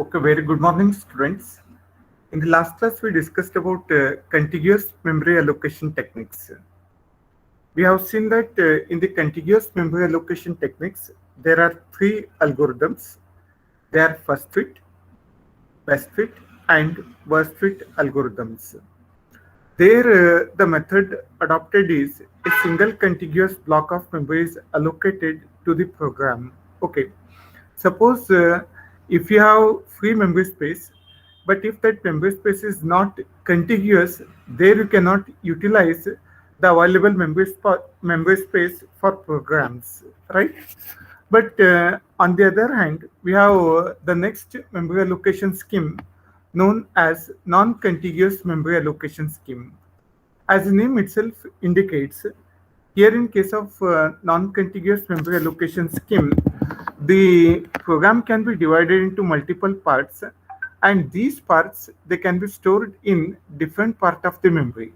Okay, very good morning, students. In the last class, we discussed about contiguous memory allocation techniques. We have seen that in the contiguous memory allocation techniques, there are three algorithms. They are first fit, best fit, and worst fit algorithms. There, the method adopted is a single contiguous block of memory is allocated to the program. Okay. Suppose if you have free memory space, but if that memory space is not contiguous, there you cannot utilize the available memory space for programs, right? But on the other hand, we have the next memory allocation scheme known as non-contiguous memory allocation scheme. As the name itself indicates, here in case of non-contiguous memory allocation scheme, the program can be divided into multiple parts, and these parts they can be stored in different part of the memory.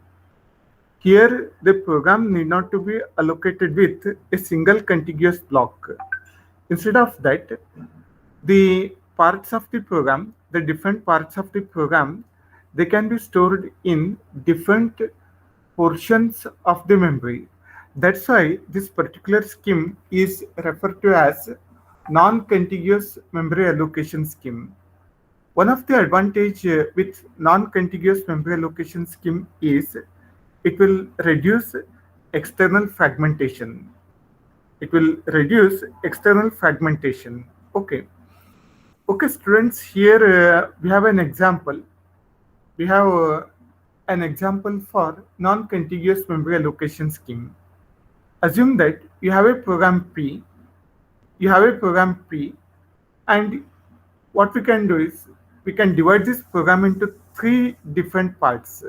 Here, the program need not to be allocated with a single contiguous block. Instead of that, the parts of the program, the different parts of the program, they can be stored in different portions of the memory. That's why this particular scheme is referred to as non-contiguous memory allocation scheme. One of the advantage with non-contiguous memory allocation scheme is it will reduce external fragmentation. It will reduce external fragmentation. Okay. Okay, students, here we have an example. We have an example for non-contiguous memory allocation scheme. Assume that you have a program P, and what we can do is we can divide this program into three different parts.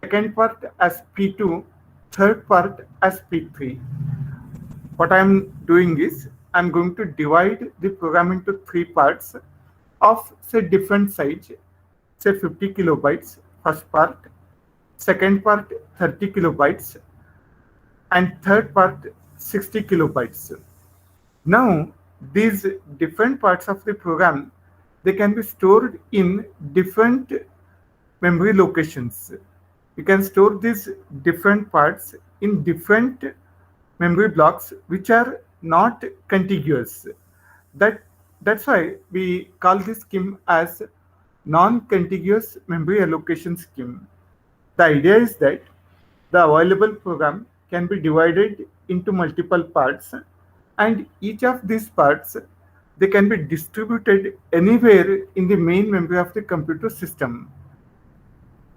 Second part as P2, third part as P3. What I am doing is I am going to divide the program into three parts of say different size, say 50 kilobytes, first part, second part 30 kilobytes, and third part 60 kilobytes. Now, these different parts of the program, they can be stored in different memory locations. You can store these different parts in different memory blocks which are not contiguous. That's why we call this scheme as non-contiguous memory allocation scheme. The idea is that the available program can be divided into multiple parts, and each of these parts they can be distributed anywhere in the main memory of the computer system.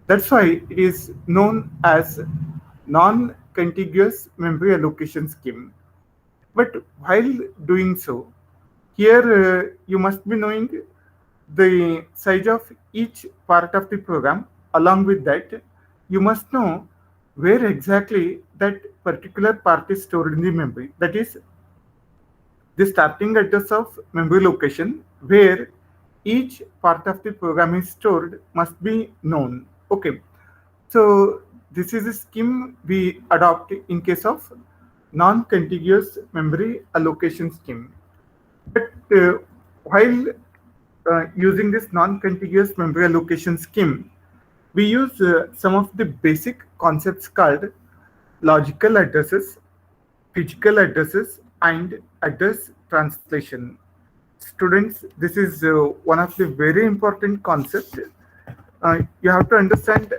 That's why it is known as non-contiguous memory allocation scheme. But while doing so, here you must be knowing the size of each part of the program. Along with that, you must know where exactly that particular part is stored in the memory. That is the starting address of memory location where each part of the program is stored must be known. Okay, so this is a scheme we adopt in case of non-contiguous memory allocation scheme. But while using this non-contiguous memory allocation scheme, we use some of the basic concepts called logical addresses, physical addresses, and address translation. Students, this is one of the very important concepts. You have to understand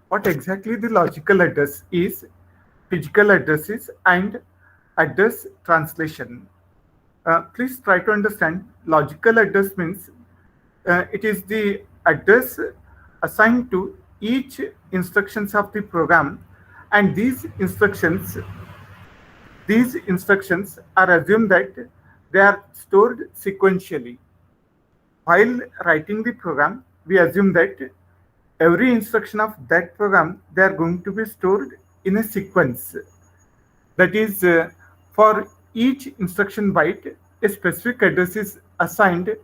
what exactly the logical address is, physical addresses, and address translation. Please try to understand logical address means it is the address assigned to each instructions of the program, and these instructions are assumed that they are stored sequentially. While writing the program, we assume that every instruction of that program they are going to be stored in a sequence. That is, for each instruction byte, a specific address is assigned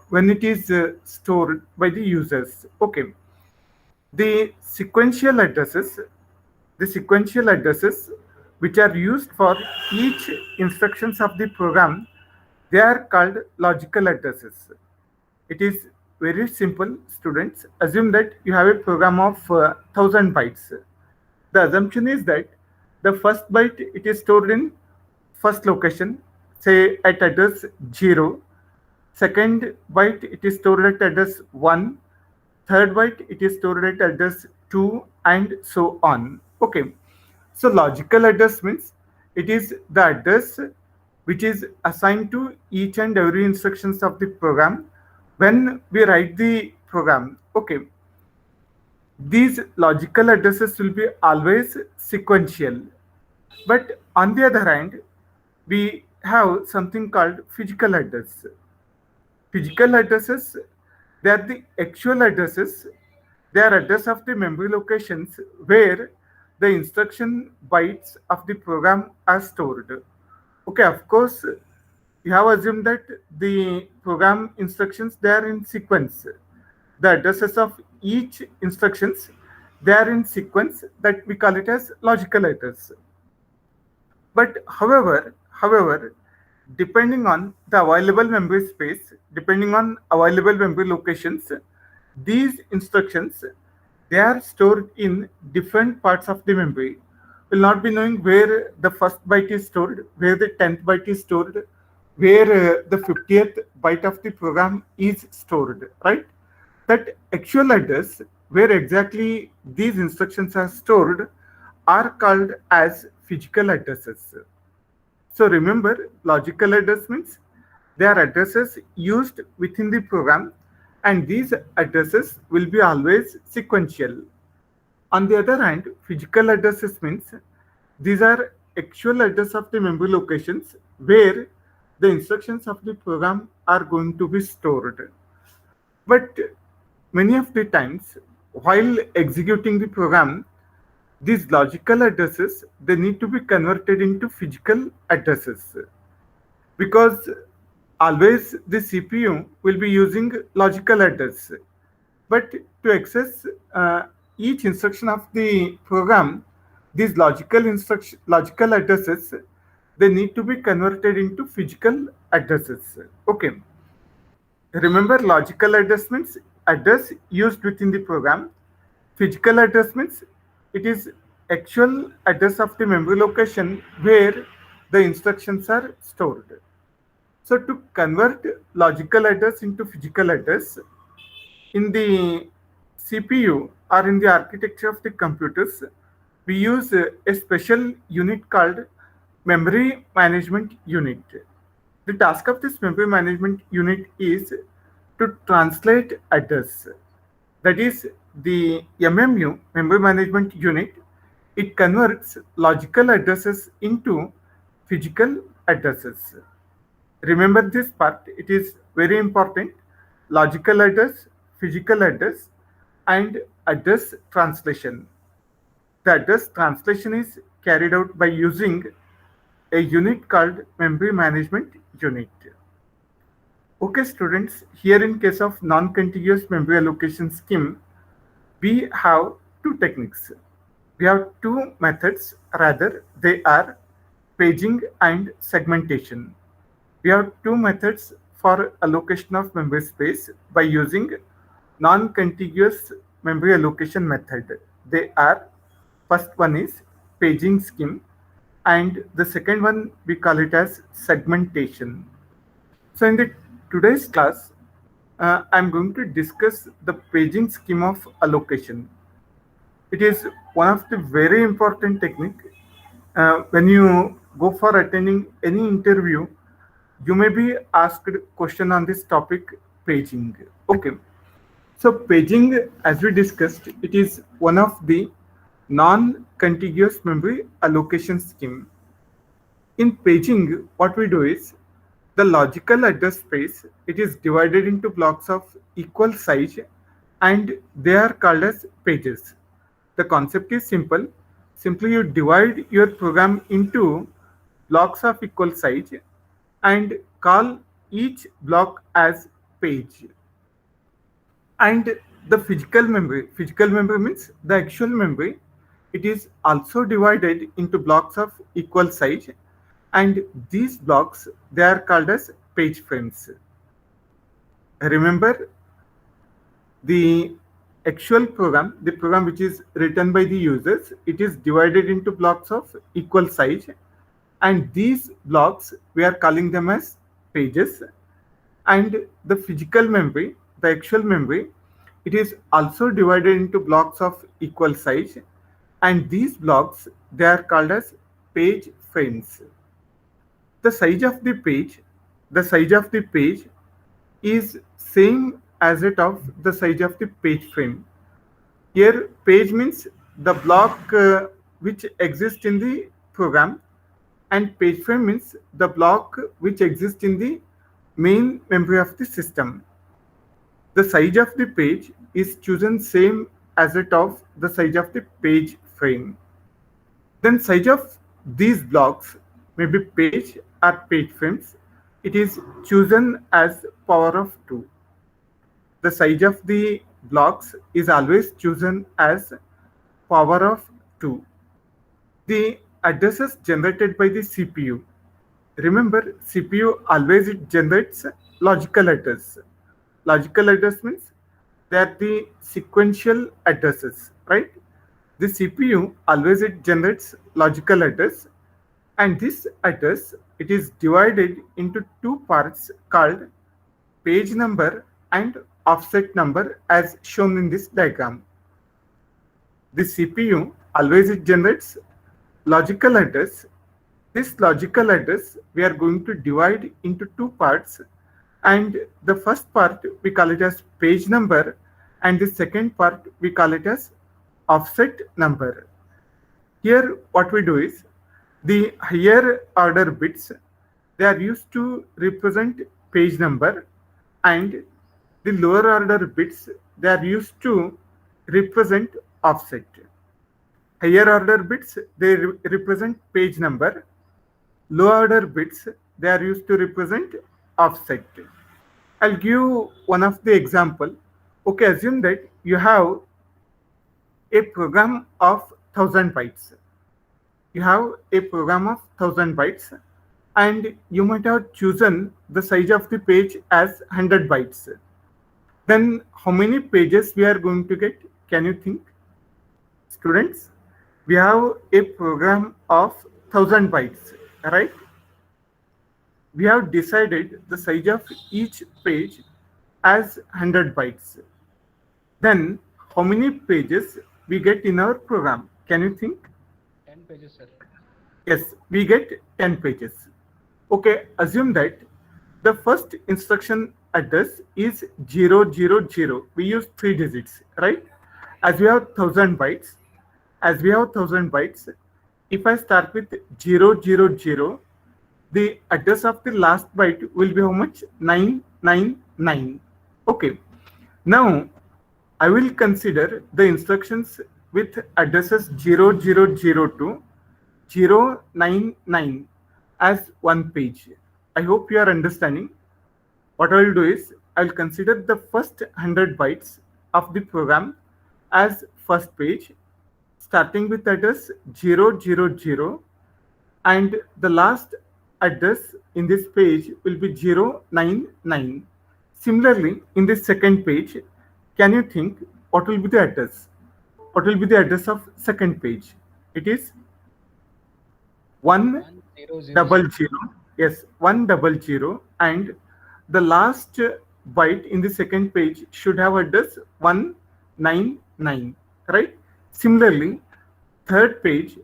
when it is stored by the users. Okay, the sequential addresses which are used for each instructions of the program, they are called logical addresses. It is very simple, students. Assume that you have a program of 1000 bytes. The assumption is that the first byte it is stored in first location, say at address 0. Second byte it is stored at address 1. Third byte it is stored at address 2, and so on. Okay. So logical address means it is the address which is assigned to each and every instructions of the program when we write the program. Okay. These logical addresses will be always sequential. But on the other hand, we have something called physical address. Physical addresses, they are the actual addresses. They are address of the memory locations where the instruction bytes of the program are stored. Okay, of course, you have assumed that the program instructions they are in sequence. The addresses of each instructions they are in sequence, that we call it as logical address. But however, depending on the available memory space, depending on available memory locations, these instructions they are stored in different parts of the memory. Will not be knowing where the first byte is stored, where the 10th byte is stored, where the 50th byte of the program is stored, right? That actual address where exactly these instructions are stored are called as physical addresses. So remember, logical address means they are addresses used within the program, and these addresses will be always sequential. On the other hand, physical addresses means these are actual address of the memory locations where the instructions of the program are going to be stored. But many of the times, while executing the program, these logical addresses they need to be converted into physical addresses, because always the CPU will be using logical address. But to access each instruction of the program, these logical addresses they need to be converted into physical addresses. Okay. Remember, logical address means address used within the program. Physical address means it is actual address of the memory location where the instructions are stored. So to convert logical address into physical address in the CPU or in the architecture of the computers, we use a special unit called memory management unit. The task of this memory management unit is to translate address. That is the MMU, memory management unit. It converts logical addresses into physical addresses. Remember this part, it is very important. Logical address, physical address, and address translation. The address translation is carried out by using a unit called memory management unit. Okay, students, here in case of non-contiguous memory allocation scheme, we have two techniques. We have two methods, rather, they are paging and segmentation. We have two methods for allocation of memory space by using non-contiguous memory allocation method. They are, first one is paging scheme, and the second one we call it as segmentation. So in the today's class, I'm going to discuss the paging scheme of allocation. It is one of the very important technique. When you go for attending any interview, you may be asked question on this topic, paging. Okay. So paging, as we discussed, it is one of the non-contiguous memory allocation scheme. In paging, what we do is the logical address space, it is divided into blocks of equal size and they are called as pages. The concept is simple. Simply you divide your program into blocks of equal size and call each block as page. And the physical memory means the actual memory, it is also divided into blocks of equal size, and these blocks, they are called as page frames. Remember, the actual program, the program which is written by the users, it is divided into blocks of equal size, and these blocks, we are calling them as pages. And the physical memory, the actual memory, it is also divided into blocks of equal size, and these blocks, they are called as page frames. The size of the page, the size of the page is same as it of the size of the page frame. Here page means the block which exists in the program, and page frame means the block which exists in the main memory of the system. The size of the page is chosen same as it of the size of the page frame. Then size of these blocks, maybe page or page frames, it is chosen as power of 2. The size of the blocks is always chosen as power of 2. The addresses generated by the CPU. Remember, CPU always it generates logical address. Logical address means they are the sequential addresses, right? The CPU always it generates logical address, and this address, it is divided into two parts called page number and offset number, as shown in this diagram. The CPU always it generates logical address. This logical address we are going to divide into two parts, and the first part we call it as page number, and the second part we call it as offset number. Here what we do is, the higher order bits, they are used to represent page number, and the lower order bits, they are used to represent offset. Higher order bits, they represent page number. Lower order bits, they are used to represent offset. I'll give one of the example. Okay, assume that you have a program of 1000 bytes. You have a program of 1000 bytes, and you might have chosen the size of the page as 100 bytes. Then how many pages we are going to get? Can you think? Students, we have a program of 1000 bytes, right? We have decided the size of each page as 100 bytes. Then how many pages we get in our program? Can you think? 10 pages, sir. Yes, we get 10 pages. Okay, assume that the first instruction address is 000. We use 3 digits, right? As we have 1000 bytes, if I start with 000, the address of the last byte will be how much? 999. Okay. Now I will consider the instructions with addresses 0002 to 099 as one page. I hope you are understanding. What I will do is, I will consider the first 100 bytes of the program as first page, starting with address 000, and the last address in this page will be 099. Similarly, in this second page, can you think what will be the address? What will be the address of second page? It is 100. Yes, 100, and the last byte in the second page should have address 199, right? Similarly, third page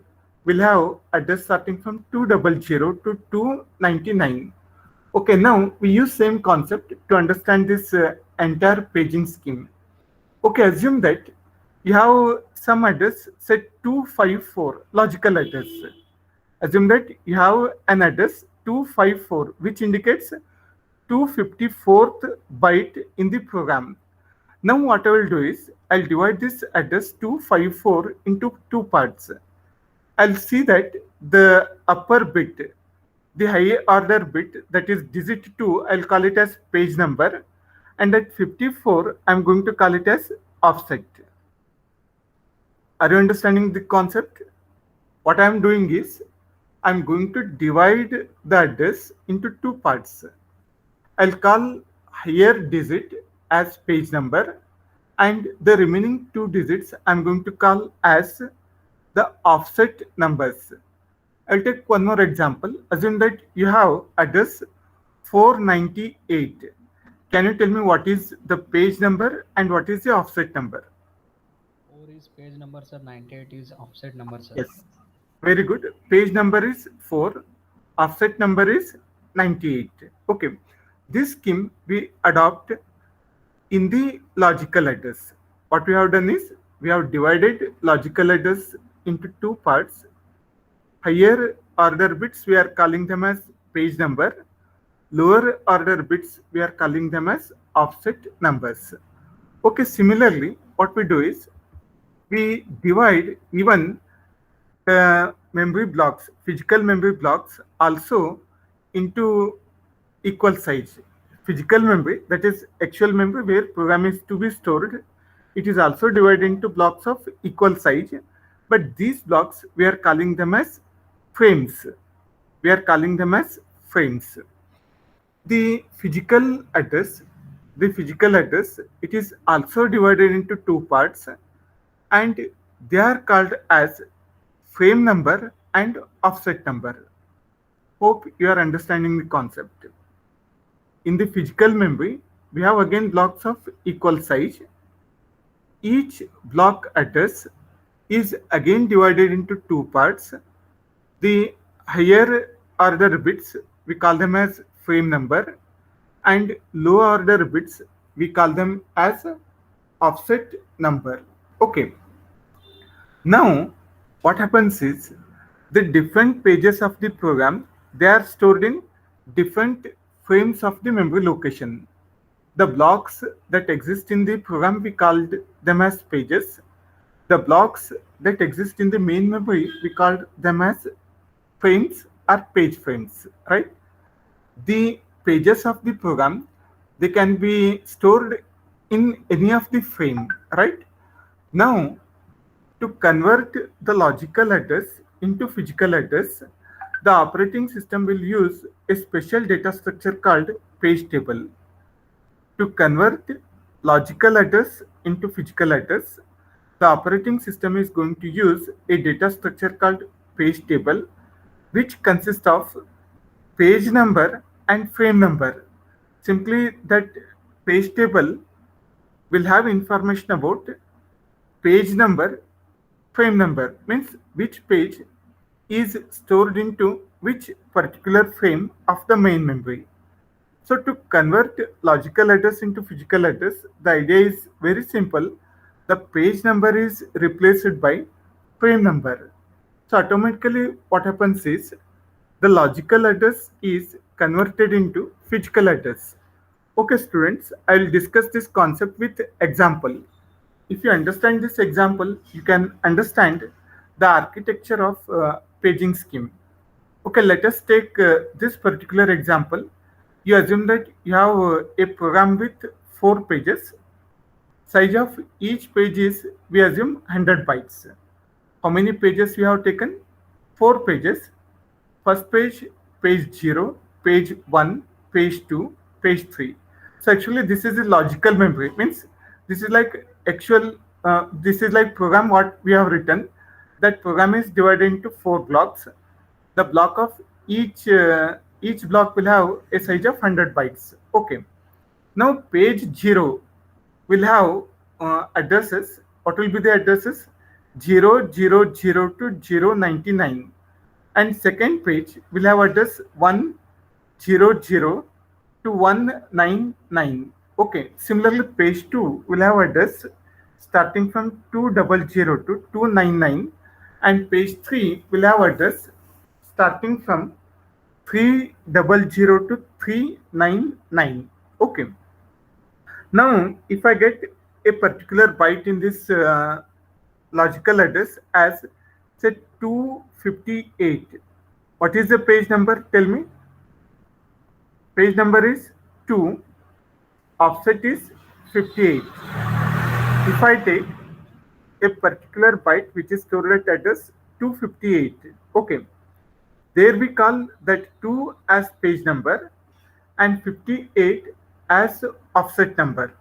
will have address starting from 200 to 299. Okay, now we use same concept to understand this entire paging scheme. Okay, assume that you have some address, say 254, logical address. Assume that you have an address 254, which indicates 254th byte in the program. Now what I will do is, I'll divide this address 254 into two parts. I'll see that the upper bit, the higher order bit, that is digit 2, I'll call it as page number, and at 54, I'm going to call it as offset. Are you understanding the concept? What I'm doing is I'm going to divide the address into two parts. I'll call higher digit as page number and the remaining two digits I'm going to call as the offset numbers. I'll take one more example. Assume that you have address 498. Can you tell me what is the page number and what is the offset number? 4 is page number, sir. 98 is offset number, sir. Yes. Very good. Page number is 4. Offset number is 98. Okay. This scheme we adopt in the logical address. What we have done is we have divided logical address into two parts. Higher order bits we are calling them as page number. Lower order bits we are calling them as offset numbers. Okay, similarly, what we do is we divide even memory blocks, physical memory blocks also into equal size. Physical memory, that is actual memory where program is to be stored, it is also divided into blocks of equal size. But these blocks, we are calling them as frames. We are calling them as frames. The physical address, it is also divided into two parts and they are called as frame number and offset number. Hope you are understanding the concept. In the physical memory, we have again blocks of equal size. Each block address is again divided into two parts. The higher order bits, we call them as frame number, and lower order bits, we call them as offset number. Okay. Now, what happens is the different pages of the program, they are stored in different frames of the memory location. The blocks that exist in the program, we called them as pages. The blocks that exist in the main memory, we called them as frames or page frames, right? The pages of the program, they can be stored in any of the frame, right? Now, to convert the logical address into physical address, the operating system will use a special data structure called page table. To convert logical address into physical address, the operating system is going to use a data structure called page table, which consists of page number and frame number. Simply that page table will have information about page number, frame number, means which page is stored into which particular frame of the main memory. So to convert logical address into physical address, the idea is very simple. The page number is replaced by frame number. So automatically what happens is the logical address is converted into physical address. Okay students, I will discuss this concept with example. If you understand this example, you can understand the architecture of paging scheme. Okay, let us take this particular example. You assume that you have a program with 4 pages. Size of each page is, we assume, 100 bytes. How many pages we have taken? 4 pages. First page, page 0, page 1, page 2, page 3. So actually this is a logical memory. Means this is like actual, this is like program what we have written. That program is divided into 4 blocks. The block of each block will have a size of 100 bytes. Okay. Now page 0 will have addresses. What will be the addresses? 000 to 099. And second page will have address 100 to 199. Okay. Similarly, page 2 will have address starting from 200 to 299, and page 3 will have address starting from 300 to 399. Okay. Now, if I get a particular byte in this logical address as say 258, what is the page number? Tell me. Page number is 2, offset is 58. If I take a particular byte which is stored at address 258. Okay, there we call that 2 as page number and 58 as offset number.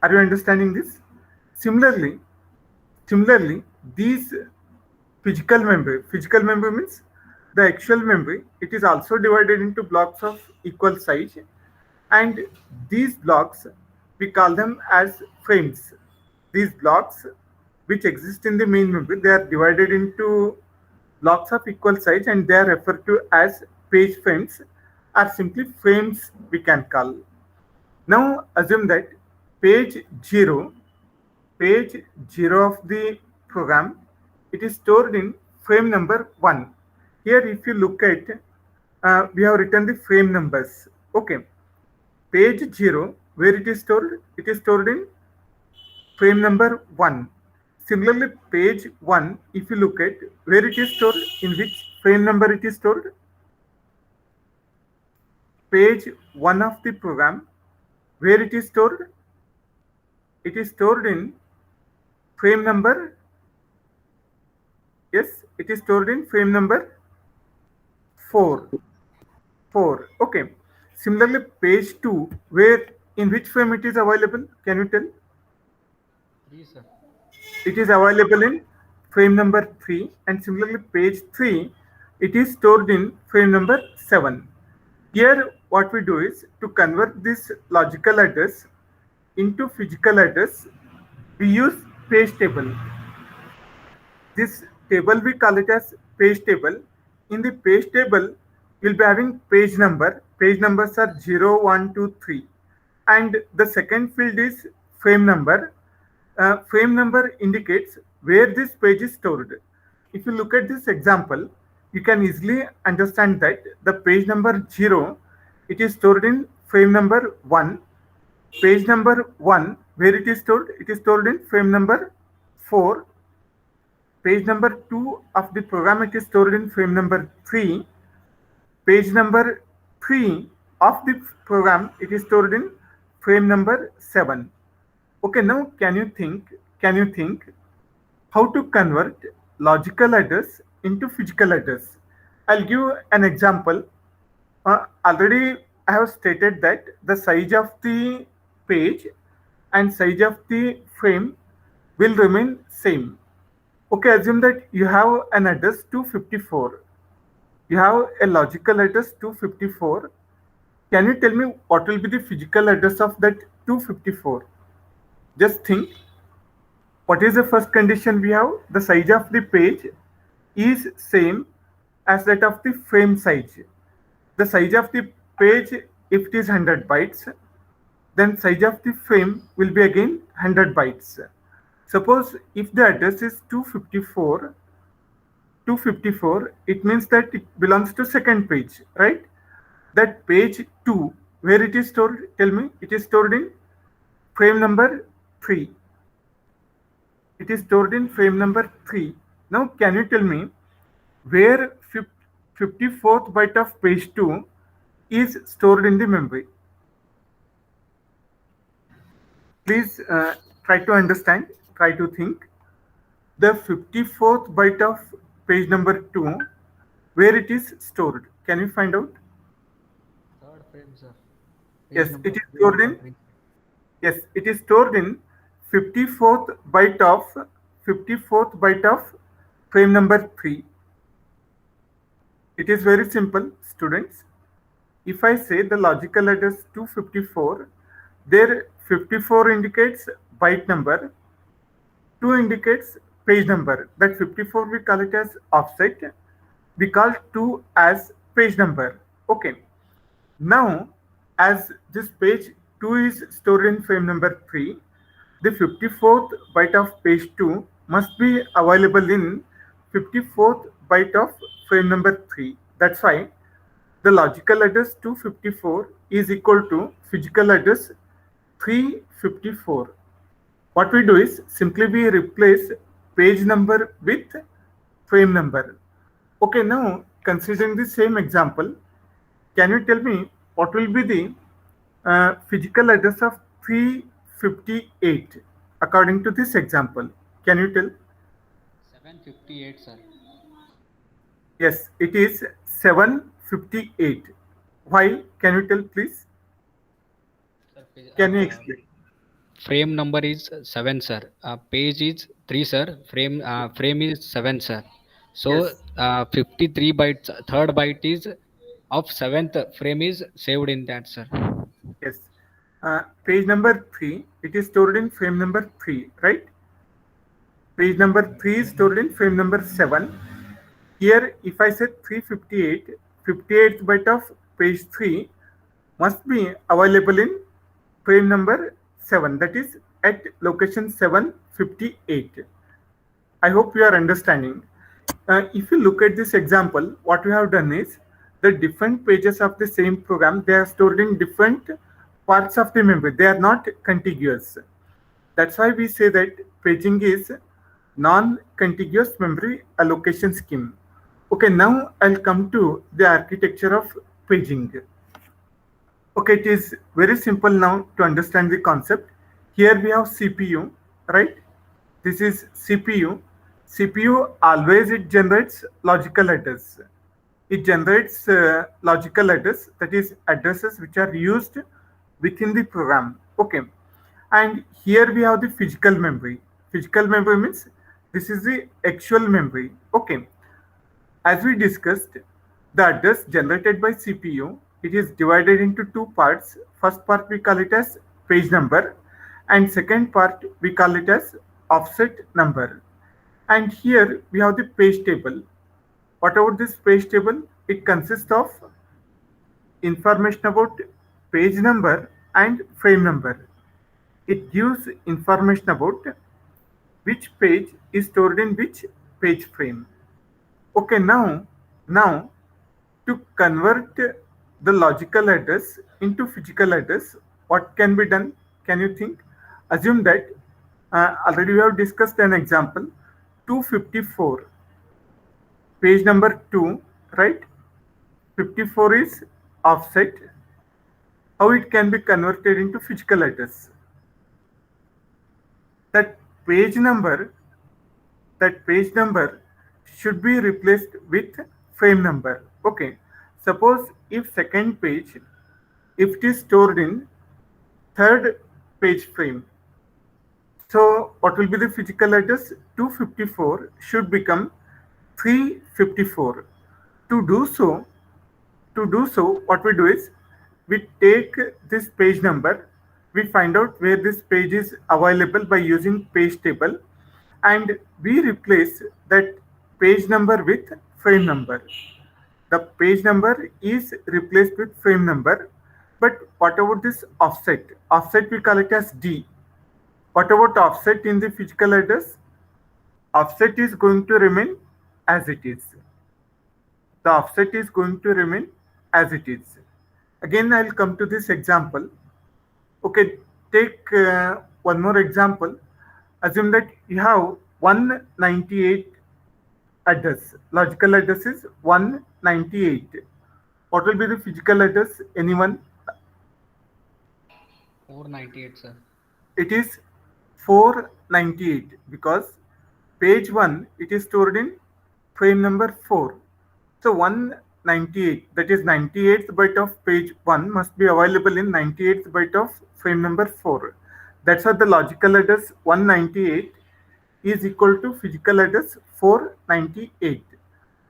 Are you understanding this? Similarly, similarly, these physical memory means the actual memory. It is also divided into blocks of equal size, and these blocks we call them as frames. These blocks which exist in the main memory, they are divided into blocks of equal size and they are referred to as page frames, or simply frames we can call. Now assume that page 0 page 0 of the program, it is stored in frame number 1. Here if you look at, we have written the frame numbers. Okay, page 0, where it is stored in frame number 1. Similarly, page 1, if you look at where it is stored, in which frame number it is stored, page 1 of the program, where it is stored in frame number, yes, it is stored in frame number 4. Okay, similarly page 2, where in which frame it is available, can you tell? 3, sir. It is available in frame number 3, and similarly page 3, it is stored in frame number 7. Here what we do is to convert this logical address into physical address, we use page table. This table we call it as page table. In the page table, you'll be having page number. Page numbers are 0, 1, 2, 3. And the second field is frame number. Frame number indicates where this page is stored. If you look at this example, you can easily understand that the page number 0, it is stored in frame number 1. Page number 1, where it is stored in frame number 4. Page number 2 of the program, it is stored in frame number 3. Page number 3 of the program, it is stored in frame number 7. Okay, now can you think how to convert logical address into physical address? I'll give an example. Already I have stated that the size of the page and size of the frame will remain same. Okay, assume that you have an address 254. You have a logical address 254. Can you tell me what will be the physical address of that 254? Just think. What is the first condition we have? The size of the page is same as that of the frame size. The size of the page, if it is 100 bytes, then size of the frame will be again 100 bytes. Suppose if the address is 254, it means that it belongs to second page, right? That page 2, where it is stored, tell me, it is stored in frame number 3. It is stored in frame number 3. Now can you tell me where 54th byte of page 2 is stored in the memory? Please try to understand, try to think. The 54th byte of page number 2, where it is stored? Can you find out? Third frame, sir. Yes, it is stored in. Yes, it is stored in 54th byte of frame number 3. It is very simple, students. If I say the logical address 254, there 54 indicates byte number, 2 indicates page number. That 54 we call it as offset. We call 2 as page number. Okay. Now, as this page 2 is stored in frame number 3, the 54th byte of page 2 must be available in 54th byte of frame number 3. That's why the logical address 254 is equal to physical address 354. What we do is simply we replace page number with frame number. Okay, now considering the same example, can you tell me what will be the physical address of 358 according to this example? Can you tell? 758, sir. Yes, it is 758. Why? Can you tell, please? Sir, Can you explain? frame number is 7, sir. Page is 3, sir. Frame is 7, sir. So Yes, 53 bytes, third byte is of seventh frame is saved in that, sir. yes. Page number 3, it is stored in frame number 3, right? Page number 3 is stored in frame number 7. Here, if I say 358, 58th byte of page 3 must be available in frame number 7, that is at location 758. I hope you are understanding. If you look at this example, what we have done is the different pages of the same program, they are stored in different parts of the memory. They are not contiguous. That's why we say that paging is non-contiguous memory allocation scheme. Okay, now I'll come to the architecture of paging. Okay, it is very simple now to understand the concept. Here we have CPU, right? This is CPU. CPU always it generates logical address. It generates logical address, that is addresses which are used within the program. Okay, and here we have the physical memory. Physical memory means this is the actual memory. Okay, as we discussed, the address generated by CPU, it is divided into two parts. First part we call it as page number, and second part we call it as offset number. And here we have the page table. What about this page table? It consists of information about page number and frame number. It gives information about which page is stored in which page frame. Okay, now to convert the logical address into physical address, what can be done? Can you think? Assume that already we have discussed an example 254, page number 2, right? 54 is offset. How it can be converted into physical address? That page number, that page number should be replaced with frame number. Okay, suppose if second page, if it is stored in third page frame, so what will be the physical address? 254 should become 354. To do so, what we do is we take this page number, we find out where this page is available by using page table, and we replace that page number with frame number. The page number is replaced with frame number. But what about this offset? Offset we call it as D. What about offset in the physical address? Offset is going to remain as it is. The offset is going to remain as it is. Again, I'll come to this example. Okay, take one more example. Assume that you have 198 address. Logical address is 198. What will be the physical address? Anyone? 498, sir. It is 498 because page 1 it is stored in frame number 4. So 198, that is 98th byte of page 1 must be available in 98th byte of frame number 4. That's why the logical address 198 is equal to physical address 498.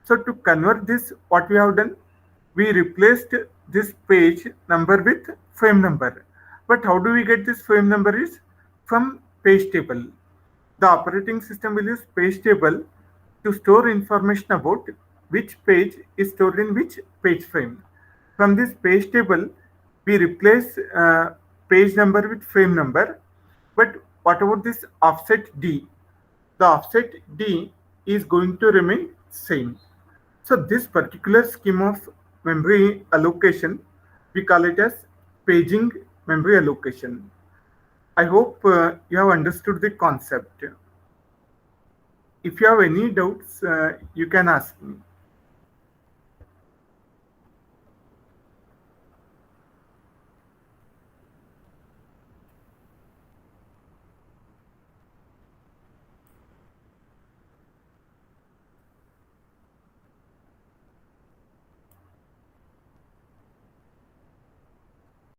So to convert this, what we have done? We replaced this page number with frame number. But how do we get this frame number? Is from page table. The operating system will use page table to store information about which page is stored in which page frame. From this page table, we replace page number with frame number. But what about this offset D? The offset D is going to remain same. So this particular scheme of memory allocation, we call it as paging memory allocation. I hope you have understood the concept. If you have any doubts, you can ask me.